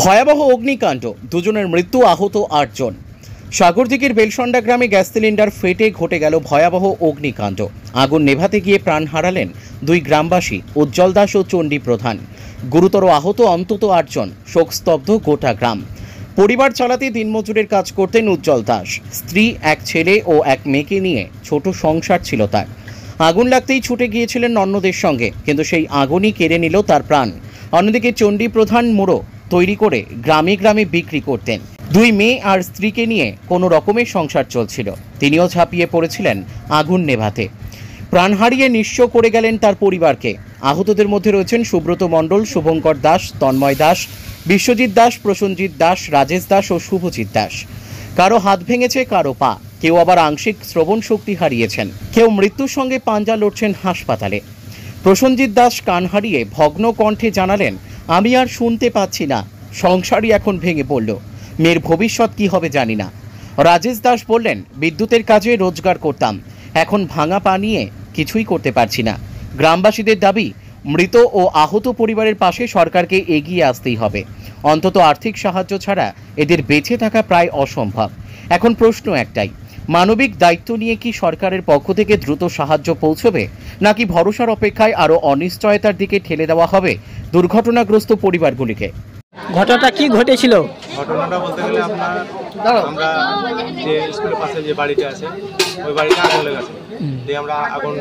ভয়াবহ অগ্নিকাণ্ড, দুজনের মৃত্যু, আহত ৮ জন। সাগরদিঘির বেলসন্ডা গ্রামে গ্যাস সিলিন্ডার ফেটে ঘটে গেল ভয়াবহ অগ্নিকাণ্ড। আগুন নেভাতে গিয়ে প্রাণ হারালেন দুই গ্রামবাসী, উজ্জ্বল দাস ও চণ্ডী প্রধান। গুরুতর আহত অন্তত ৮ জন। শোকস্তব্ধ গোটা গ্রাম। পরিবার চালাতে দিনমজুরের কাজ করতেন উজ্জ্বল দাস। স্ত্রী, এক ছেলে ও এক মেয়েকে নিয়ে ছোট সংসার ছিল তার। আগুন লাগতেই ছুটে গিয়েছিলেন অন্যদের সঙ্গে, কিন্তু সেই আগুনই কেড়ে নিল তার প্রাণ। অন্যদিকে চণ্ডী প্রধান মুড়ো তৈরি করে গ্রামে গ্রামে বিক্রি করতেন। দুই মেয়ে আর স্ত্রীকে নিয়ে কোনো রকমের সংসার চলছিল। তিনিও ঝাঁপিয়ে পড়েছিলেন আগুন নেভাতে। প্রাণ হারিয়ে নিঃস্ব করে গেলেন তার পরিবারকে। আহতদের মধ্যে রয়েছেন সুব্রত মণ্ডল, শুভঙ্কর দাস, তন্ময় দাস, বিশ্বজিৎ দাস, প্রসেনজিৎ দাস, রাজেশ দাস ও শুভজিৎ দাস। কারো হাত ভেঙেছে, কারো পা, কেউ আবার আংশিক শ্রবণ শক্তি হারিয়েছেন, কেউ মৃত্যুর সঙ্গে পাঞ্জা লড়ছেন হাসপাতালে। প্রসেনজিৎ দাস কান হারিয়ে ভগ্ন কণ্ঠে জানালেন, আমি আর শুনতে পাচ্ছি না, সংসারই এখন ভেঙে পড়ল, মেয়ের ভবিষ্যৎ কি হবে জানি না। রাজেশ দাস বললেন, বিদ্যুতের কাজে রোজগার করতাম, এখন ভাঙা পা নিয়ে কিছুই করতে পারছি না। গ্রামবাসীদের দাবি, মৃত ও আহত পরিবারের পাশে সরকারকে এগিয়ে আসতেই হবে। অন্তত আর্থিক সাহায্য ছাড়া এদের বেঁচে থাকা প্রায় অসম্ভব। এখন প্রশ্ন একটাই, মানবিক দায়িত্ব নিয়ে কি সরকারের পক্ষ থেকে দ্রুত সাহায্য পৌঁছবে, নাকি ভরসার অপেক্ষায় আরও অনিশ্চয়তার দিকে ঠেলে দেওয়া হবে দুর্ঘটনাগ্রস্ত পরিবারগুলিকে? ঘটনাটা কি ঘটেছিল? ঘটনাটা বলতে গেলে আপনার আমরা যে স্কুলের পাশে যে বাড়িটা আছে ওই বাড়িটা আগুন লেগেছে। দিয়ে আমরা আগুন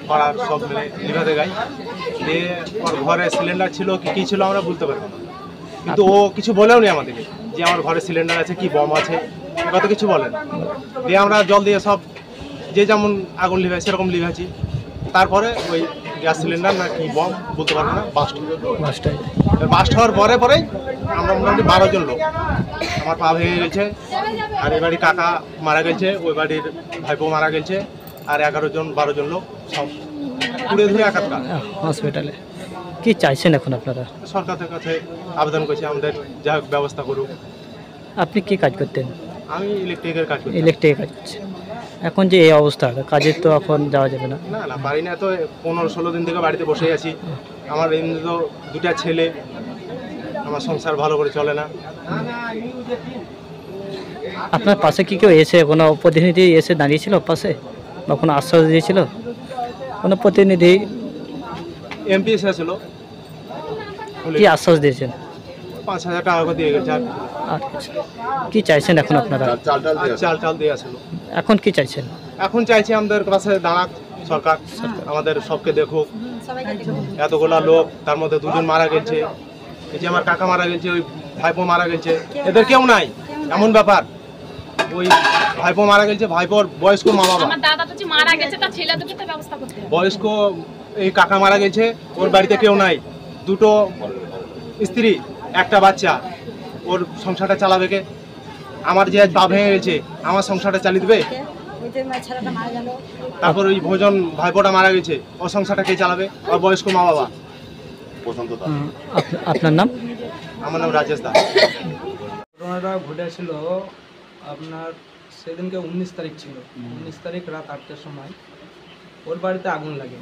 পাড়ার সব মিলে নিভাতে যাই। দিয়ে ওর ঘরে সিলিন্ডার ছিল কি ছিল আমরা বলতে পারবো না, কিন্তু ও কিছু বলেও নি আমাদেরকে যে আমার ঘরে সিলিন্ডার আছে কি বম আছে, কত কিছু বলেন। দিয়ে আমরা জল দিয়ে সব যে যেমন আগুন লিভাই সেরকম লিভাইছি। তারপরে ওই গ্যাস সিলিন্ডার না কি বম বলতে পারবো না, বাস্ট হওয়ার পরেই আমরা মোটামুটি 12 জন লোক, আমার পা ভেঙে গেছে, আর এই বাড়ির কাকা মারা গেছে, ওই বাড়ির ভাইপো মারা গেছে, আর 12 জন লোক সব পুড়ে ধরে একাত্তর হসপিটালে। কি চাইছেন এখন আপনারা? সরকারের কাছে আবেদন করছি আমাদের যা হোক ব্যবস্থা করুক। আপনি কি কাজ করতেন? আমি ইলেকট্রিকের কাজ করি। ইলেকট্রিকের কাজ করছেন। এখন যে এই অবস্থা, কাজের তো এখন যাওয়া যাবে না। না পারি না, তো 15-16 দিন থেকে বাড়িতে বসেই আছি। আমার এমনি তো 2টা ছেলে, আমার সংসার ভালো করে চলে না। আপনার পাশে কি কেউ এসে, কোনো প্রতিনিধি এসে দাঁড়িয়েছিল পাশে, বা কোনো আশ্বাস দিয়েছিল? কোনো প্রতিনিধি এমপি এসেছিল। কি আশ্বাস দিয়েছেন? 5,000 টাকা করে দিয়ে গেছে। আর কি চাইছেন এখন আপনারা? চাল দিয়ে আসলো। এখন কি চাইছেন? এখন চাইছি আমাদের পাশে দাঁড়াক সরকার, আমাদের সবকে দেখুক। এতগুলা লোক, তার মধ্যে 2 জন মারা গেছে, এই যে আমার কাকা মারা গেছে, ওই ভাইপো মারা গেছে, এদের কেউ নাই। এমন ব্যাপার, ওই ভাইপো মারা গেছে, ভাইপোর বয়স্ক মা বাবা, আমার দাদা তো মারা গেছে, তার ছেলে দুটো তো ব্যবস্থা করতে হবে। বয়স্ক এই কাকা মারা গেছে, ওর বাড়িতে কেউ নাই, 2টো স্ত্রী, একটা বাচ্চা, ওর সংসারটা চালাবে কে? আমার যে পা ভেঙে গেছে, আমার সংসারটা চালিয়ে দেবে? তারপর ওই ভোজন ভাইপোটা মারা গেছে, ওর সংসারটা কে চালাবে? ওর বয়স্ক মা বাবা। আপনার নাম? আমার নাম রাজেশ দাস। ঘটনাটা ঘটেছিল আপনার সেদিনকে 19 তারিখ ছিল। 19 তারিখ রাত 8টার সময় ওর বাড়িতে আগুন লাগে,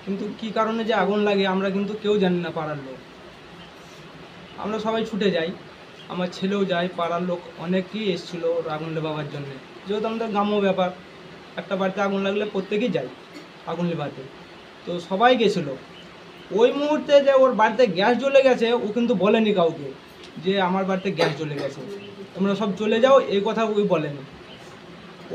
কিন্তু কি কারণে যে আগুন লাগে আমরা কিন্তু কেউ জানি না। পাড়ার লোক আমরা সবাই ছুটে যাই, আমার ছেলেও যায়, পাড়ার লোক অনেকেই এসেছিল ওর আগুন নেভাবার জন্য। যেহেতু আমাদের গ্রাম্য ব্যাপার, একটা বাড়িতে আগুন লাগলে প্রত্যেকেই যাই আগুন নেভাতে, তো সবাই গেছিলো। ওই মুহূর্তে যে ওর বাড়িতে গ্যাস জ্বলে গেছে, ও কিন্তু বলেনি কাউকে যে আমার বাড়িতে গ্যাস জ্বলে গেছে, তোমরা সব চলে যাও, এই কথা ওই বলেনি।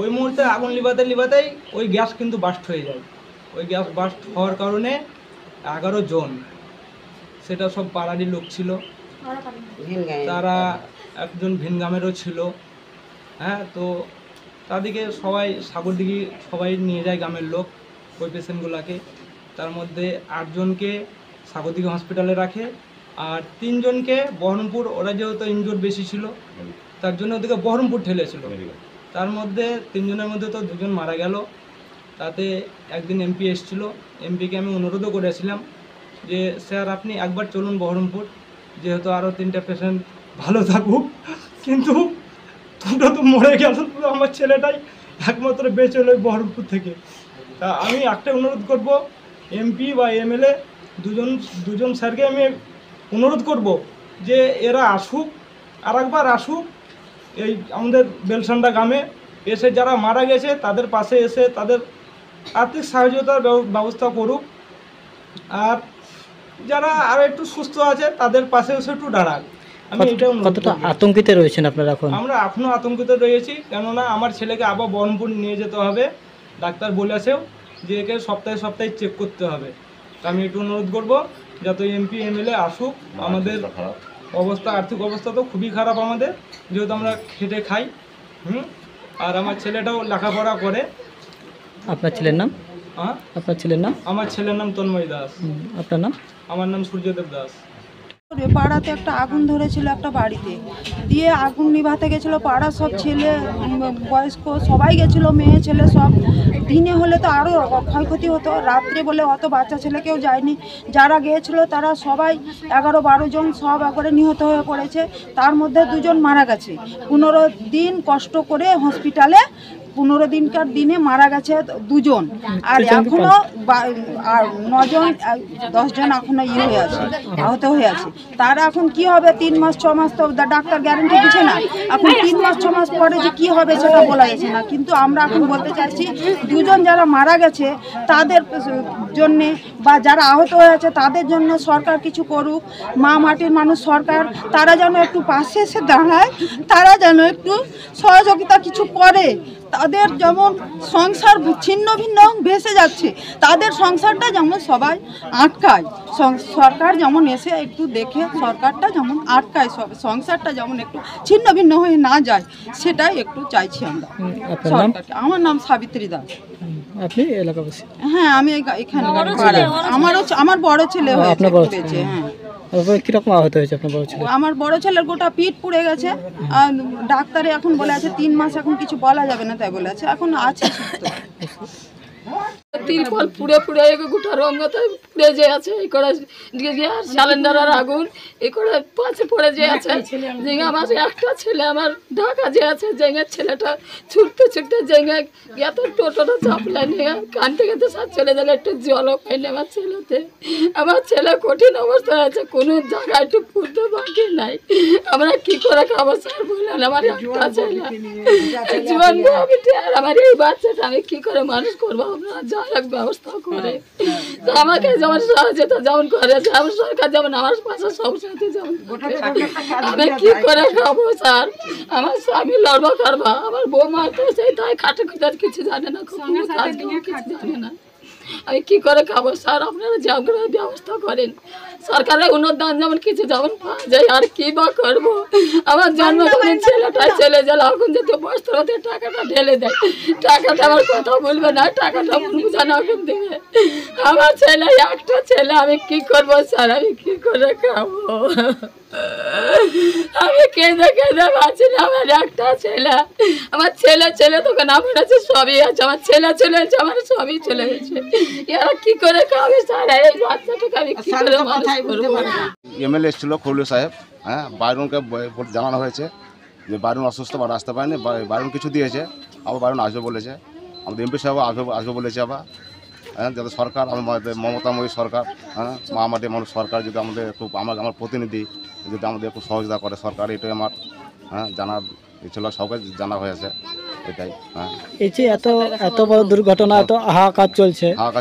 ওই মুহূর্তে আগুন লিভাতেই ওই গ্যাস কিন্তু বাস্ট হয়ে যায়। ওই গ্যাস বাস্ট হওয়ার কারণে 11 জন, সেটা সব পাড়ারই লোক ছিল, তারা একজন ভিনগ্রামেরও ছিল। হ্যাঁ, তো তাদেরকে সবাই সাগরদিঘি সবাই নিয়ে যায় গ্রামের লোক ওই পেশেন্টগুলোকে। তার মধ্যে 8 জনকে সাগরদিঘি হসপিটালে রাখে, আর 3 জনকে বহরমপুর, ওরা যেহেতু ইনজোর বেশি ছিল তার জন্য ওদেরকে বহরমপুর ঠেলেছিল। তার মধ্যে 3 জনের মধ্যে তো 2 জন মারা গেল। তাতে একদিন এমপি এসেছিলো, এমপিকে আমি অনুরোধও করেছিলাম যে স্যার আপনি একবার চলুন বহরমপুর, যেহেতু আরও 3টা পেশেন্ট ভালো থাকুক, কিন্তু 2টো তো মরে গেল, আমার ছেলেটাই একমাত্র বেঁচে হলো বহরমপুর থেকে। তা আমি একটা অনুরোধ করব, এমপি বা এমএলএ দুজন স্যারকে আমি অনুরোধ করব যে এরা আসুক, আর একবার আসুক এই আমাদের বেলসান্ডা গ্রামে, এসে যারা মারা গেছে তাদের পাশে এসে তাদের আর্থিক সহায়তার ব্যবস্থা করুক, আর যারা আর একটু সুস্থ আছে তাদের পাশে এসে একটু দাঁড়াক। আমি এটা কতটা আতঙ্কিত রয়েছেন আপনারা এখন? আমরা এখনও আতঙ্কিত রয়েছি, কেননা আমার ছেলেকে আবার বহরমপুর নিয়ে যেতে হবে। ডাক্তার বলেছেও যে একে সপ্তাহে সপ্তাহে চেক করতে হবে। তা আমি একটু অনুরোধ করবো যাতে এমপি এমএলএ আসুক। আমাদের অবস্থা, আর্থিক অবস্থা তো খুবই খারাপ আমাদের, যেহেতু আমরা খেটে খাই। আর আমার ছেলেটাও লেখাপড়া করে। আপনার ছেলের নাম? হ্যাঁ, আপনার ছেলের নাম? আমার ছেলের নাম তন্ময় দাস। আপনার নাম? আমার নাম সূর্যদেব দাস। পাড়াতে একটা আগুন ধরেছিল একটা বাড়িতে, দিয়ে আগুন নিভাতে গেছিলো পাড়ার সব ছেলে, বয়স্ক সবাই গেছিলো, মেয়ে ছেলে সব। দিনে হলে তো আরও ক্ষয়ক্ষতি হতো, রাত্রে বলে অত বাচ্চা ছেলে কেউ যায়নি। যারা গিয়েছিলো তারা সবাই 11-12 জন সব একবারে নিহত হয়ে পড়েছে। তার মধ্যে 2 জন মারা গেছে। 15 দিন কষ্ট করে হসপিটালে, 15 দিনকার দিনে মারা গেছে 2 জন, আর এখনো 9 জন 10 জন এখনো হয়ে আছে, আহত হয়ে আছে। তারা এখন কি হবে, 3 মাস 6 মাস তো ডাক্তার গ্যারেন্টি দিচ্ছে না। এখন 3 মাস 6 মাস পরে যে কি হবে সেটা বলা যাচ্ছে না। কিন্তু আমরা এখন বলতে চাইছি 2 জন যারা মারা গেছে তাদের জন্যে, বা যারা আহত হয়ে আছে তাদের জন্য সরকার কিছু করুক। মা মাটির মানুষ সরকার, তারা যেন একটু পাশে এসে দাঁড়ায়, তারা যেন একটু সহযোগিতা কিছু করে। তাদের যেমন সংসার ছিন্ন ভিন্ন ভেসে যাচ্ছে, তাদের সংসারটা যেমন সবাই আটকায়। সরকার যেমন এসে একটু দেখে, সরকারটা যেমন আটকায়, সব সংসারটা যেমন একটু ছিন্ন ভিন্ন হয়ে না যায়, সেটাই একটু চাইছি আমরা সরকারকে। আমার নাম সাবিত্রী দাস। আপনি এলাকাবাসী? হ্যাঁ, আমি এখানে আমার বড় ছেলে হয়েছে। হ্যাঁ, কিরকম আহত হয়েছে আপনার বড় ছেলে? আমার বড় ছেলের গোটা পিঠ পুড়ে গেছে। আর ডাক্তারে এখন বলে আছে 3 মাস এখন কিছু বলা যাবে না, তাই বলে আছে। এখন আছে সুস্থ। তিরপল পুড়ে পুড়ে গোটা রঙতে পুড়ে যে আছে, এই করে গ্যাস সিলিন্ডারের আগুন এই করে পাশে পড়ে যে আছে। যেঙ্গে আমার একটা ছেলে আমার ঢাকা যে আছে, যেঙ্গে ছেলেটা ছুটতে ছুটতে যেঙ্গে এত টোটোটা চাপলে নিয়ে কানতে কানতে সব চলে গেলে, একটু জলও পাইনি আমার ছেলেতে। আমার ছেলে কঠিন অবস্থায় আছে, কোনো জায়গায় একটু পুড়তে বাকি নাই। আমরা কি করে খাবো স্যার বললেন? আমার একটা ছেলে জীবন, আমার এই বাচ্চাটা আমি কি করে মানুষ করবো? আপনারা যা এক ব্যবস্থা করে আমাকে যেমন সহযোগিতা যেমন করেছে, আমার সরকার যেমন আমার পাশে সব সাথে যেমন, আমি কি করে খাবো স্যার? আমার স্বামী লড়বা করবা, আমার বৌমা তো সেই তাই খাটে খুঁজে কিছু জানে না, কোনো কাজ কিছু জানে না। আমি কি করে খাবো স্যার? আপনারা যেমন করে ব্যবস্থা করেন, সরকারের অনুদান যেমন কিছু যেমন পাওয়া যায়, আর কি বা করবো? আমার জন্মদিনের ছেলেটাই চলে গেল, এখন যদি বস্ত্রতে টাকাটা ঢেলে দেয়, টাকাটা আমার কথা বলবে না, টাকাটা মন বুঝানো এখন দেবে। আমার ছেলে একটা ছেলে, আমি কি করবো স্যার? আমি কি করে খাবো? আমি কেঁদে কেঁদে পাচ্ছি না। আমার একটা ছেলে, আমার ছেলে তোকে না পড়েছে, সবই আছে, আমার ছেলে চলে গেছে, আমার সবই চলে গেছে। এরা কি করে খাবে স্যার? এই বাচ্চাটাকে আমি কি করে মানুষ করবো? এমএলএ এসেছিল খৌলু সাহেব, হ্যাঁ, বাইরুনকে জানানো হয়েছে যে বাইরুন অসুস্থ বা আসতে পারেনি, বাইরুন কিছু দিয়েছে, আবার বাইরুন আসবে বলেছে। আমাদের এমপি সাহেব আসবে বলেছে আবার। হ্যাঁ, যাতে সরকার, আমাদের মমতাময়ী সরকার, হ্যাঁ, মা মাটির মানুষ সরকার যদি আমাদের একটু, আমার প্রতিনিধি যদি আমাদের একটু সহযোগিতা করে সরকার, এটাই আমার জানার ছিল, সবাই জানা হয়েছে এটাই। হ্যাঁ, এই যে এত বড় দুর্ঘটনা, এত হাহাকার চলছে, হ্যাঁ,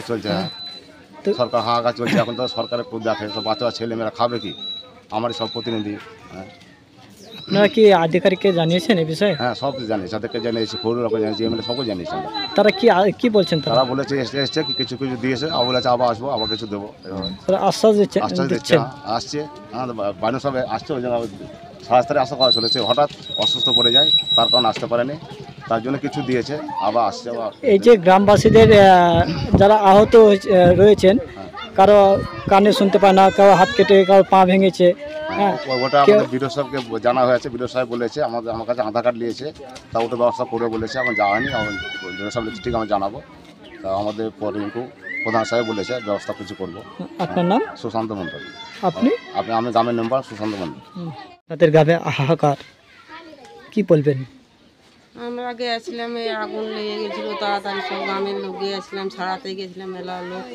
সরকার হাহাকার চলছে। এখন তো সরকারের খুব দেখে, সব বাচ্চা ছেলেমেয়েরা খাবে কি? আমারই সব প্রতিনিধি। হ্যাঁ, আপনারা কি আধিকারিককে জানিয়েছেন এই বিষয়ে? হ্যাঁ, সব জানিয়েছি, তাদেরকে জানিয়েছি, খৌলুরাকে জানিয়েছি, এমএলএ সবকে জানিয়েছি। তারা কি বলছেন? তারা বলেছে এসছে কি কিছু দিয়েছে, আবার বলেছে আবার আসবো, আবার কিছু দেবো, আশ্বাস দিচ্ছে। আসছে, বাইরে সব আসছে, ওই জন্য 7 আশা করা চলেছে। হঠাৎ অসুস্থ পড়ে যায়, তার কারণে আসতে পারেনি, তার জন্য কিছু দিয়েছে, আবার আসছে। এই যে গ্রামবাসীদের যারা আহত রয়েছেন, কারো কানে শুনতে পায় না, কারো হাত কেটে, কারো পা ভেঙেছে, হ্যাঁ, ওটা আমাদের বিডিও সাহেবকে জানা হয়েছে। বিডিও সাহেব বলেছে আমার কাছে আধার কার্ড নিয়েছে, তা ওটা ব্যবস্থা করে বলেছে। এখন যাওয়া হয়নি, বিডিও সাহেব ঠিক আমি জানাবো। তা আমাদের প্রধান সাহেব বলেছে ব্যবস্থা কিছু করবো। আপনার নাম? সুশান্ত মণ্ডল। আপনি? আমি গ্রামের মেম্বার সুশান্ত মণ্ডল। তাদের গ্রামে হাহাকার, কি বলবেন? আমরা গিয়েছিলাম, এই আগুন লেগে গেছিলো, তাড়াতাড়ি সব গ্রামের লোক গিয়েছিলাম, ছাড়াতে গেছিলাম, মেলা লোক,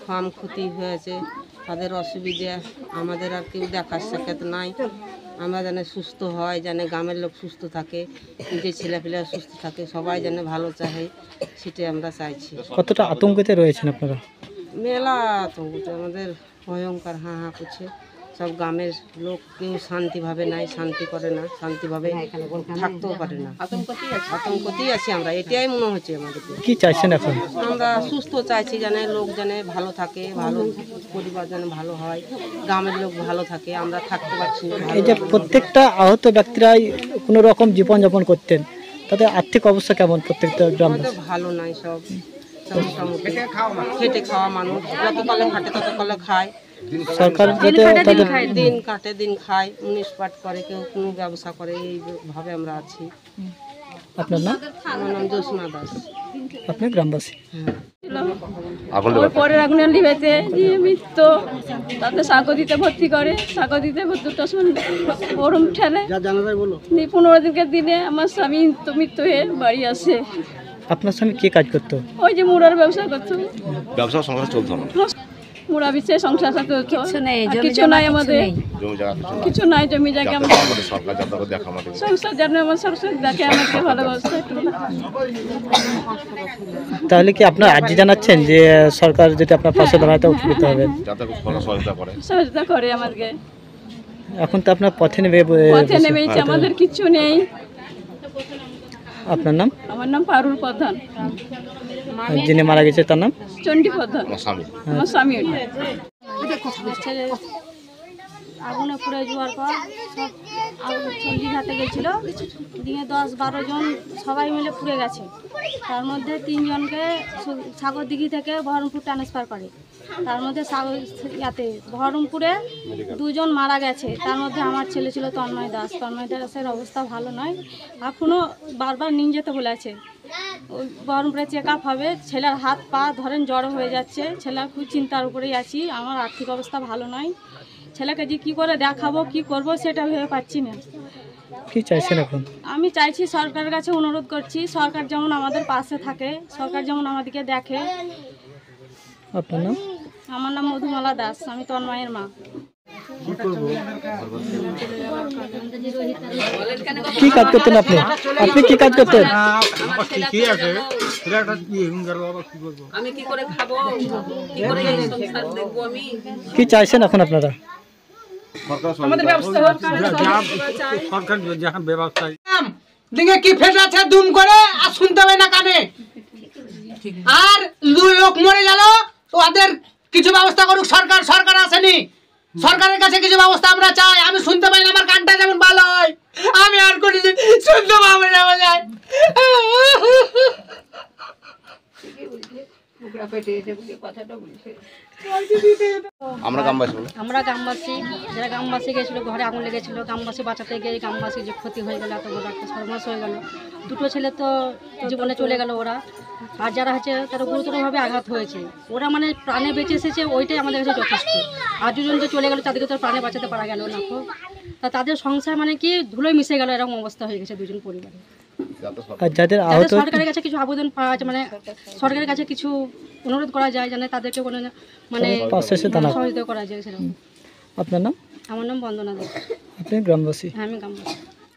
ফার্ম ক্ষতি হয়েছে, তাদের অসুবিধা আমাদের আর কেউ দেখার সাক্ষাৎ নাই। আমরা যেন সুস্থ হয়, যেন গ্রামের লোক সুস্থ থাকে, নিজের ছেলেপিলেরা সুস্থ থাকে, সবাই যেন ভালো চাহে, সেটাই আমরা চাইছি। কতটা আতঙ্কতে রয়েছেন আপনারা? মেলা আতঙ্কতে আমাদের ভয়ঙ্কর হা হা করছে। সব গ্রামের লোক কেউ শান্তিভাবে নাই, শান্তি করে না, শান্তিভাবে থাকতেও পারে না। আতঙ্কতেই আছি আমরা, এটাই মনে হচ্ছে আমাদেরকে। কি চাইছেন এখন? আমরা সুস্থ চাইছি, যেন লোক যেন ভালো থাকে, ভালো পরিবার যেন ভালো হয়, গ্রামের লোক ভালো থাকে, আমরা থাকতে পারছি না। এই যে প্রত্যেকটা আহত ব্যক্তিরাই কোনো রকম জীবনযাপন করতেন, তাদের আর্থিক অবস্থা কেমন প্রত্যেকটা গ্রাম? আমাদের ভালো নাই, সব মোটামুটি খেটে খাওয়া মানুষ, যতকালে খাটে ততকালে খায়। সরকার দিন কাটে দিন খায়, মুনিশ পাট করে, কেউ কোনো ব্যবসা করে, এইভাবে আমরা আছি। আপনার নাম? আমার নাম জ্যোৎস্না দাস। আপনি গ্রামবাসী? ওই পরের আগুনে লিভেতে মৃত্যু, তাতে সাগদিতে ভর্তি করে, সাগদিতে দুটো গরম ঠেলে 15 দিনকে দিনে আমার স্বামী মৃত্যু হয়ে বাড়ি আসে। আপনার স্বামী কি কাজ করতো? ওই যে মুড়ার ব্যবসা করতো, ব্যবসা সংসার চলতো না, মুড়া বিছে সংসার সাথে কিছু নাই আমাদের, কিছু নাই জমি জায়গা আমাদের। সরকার যাতে দেখা আমাদের সংসার যেন আমার সরকার দেখে আমাকে ভালোবাসে। তাহলে কি আপনার আর্জি জানাচ্ছেন যে সরকার যদি আপনার পাশে দাঁড়ায় তো উপকৃত হবে? যাতে সহযোগিতা করে, সহযোগিতা করে আমাদেরকে। এখন তো আপনার পথে নেমে নেমেছে, আমাদের কিছু নেই। আপনার নাম? আমার নাম পারুল প্রধান। যিনি মারা গেছে তার নাম? চণ্ডী প্রধান। আমার স্বামী। আগুনে পুড়ে যাওয়ার পর সব আগুন চণ্ডীঘাটে গেছিল, দিয়ে 10-12 জন সবাই মিলে পুড়ে গেছে। তার মধ্যে 3 জনকে সাগরদিঘি থেকে বহরমপুর ট্রান্সফার করে। তার মধ্যে বহরমপুরে 2 জন মারা গেছে। তার মধ্যে আমার ছেলে ছিল তন্ময় দাস। তন্ময় দাসের অবস্থা ভালো নয়, এখনও বারবার নিয়ে যেতে বলেছে। ওই বহরমপুরে চেক আপ হবে, ছেলের হাত পা ধরেন জড়ো হয়ে যাচ্ছে। ছেলে খুব চিন্তার উপরেই আছি, আমার আর্থিক অবস্থা ভালো নয়। ছেলেকে যে কী করে দেখাবো, কি করব সেটা ভেবে পাচ্ছি না। কি চাইছেন এখন? আমি চাইছি, সরকারের কাছে অনুরোধ করছি, সরকার যেমন আমাদের পাশে থাকে, সরকার যেমন আমাদেরকে দেখে। আপনার নাম? আমার নাম মধুমালা দাস, আমি তন্ময়ের মা। কি কাজ করতেন আপনি? আপনি কি কাজ করতেন? কি চাইছেন এখন আপনারা? দিকে কি ফেটাছে দুম করে, আর শুনতে হবে না কানে। আর লোক মরে গেল, ওদের কিছু ব্যবস্থা করুক সরকার। সরকার আসেনি, সরকারের কাছে কিছু ব্যবস্থা আমরা চাই। আমি শুনতে পাই না, আমার কানটা যেমন ভালো হয়, আমি আর কোনদিন শুনতে পাবো না। আমরা গ্রামবাসী যারা গ্রামবাসী গেছিল, ঘরে আগুন লেগেছিল, গ্রামবাসী বাঁচাতে গিয়ে গ্রামবাসী যে ক্ষতি হয়ে গেল, এত বড় একটা সর্বনাশ হয়ে গেল। 2টো ছেলে তো জীবনে চলে গেল ওরা, আর যারা হচ্ছে তারা গুরুতরভাবে আঘাত হয়েছে। ওরা মানে প্রাণে বেঁচে এসেছে, ওইটাই আমাদের কাছে যথেষ্ট। আর 2জন যে চলে গেল, তাদেরকে তো প্রাণে বাঁচাতে পারা গেল না। তা তাদের সংসার মানে কি ধুলোয় মিশে গেল, এরকম অবস্থা হয়ে গেছে 2জন পরিবারে। আর যাদের আহত, সরকারের কাছে কিছু আবেদন পাওয়া যায়, মানে সরকারের কাছে কিছু অনুরোধ করা যায়, যেন তাদেরকে কোনো মানে সহযোগিতা করা যায় সেরকম। আপনার নাম? আমার নাম বন্দনা দাস। আপনি গ্রামবাসী? হ্যাঁ, আমি গ্রামবাসী।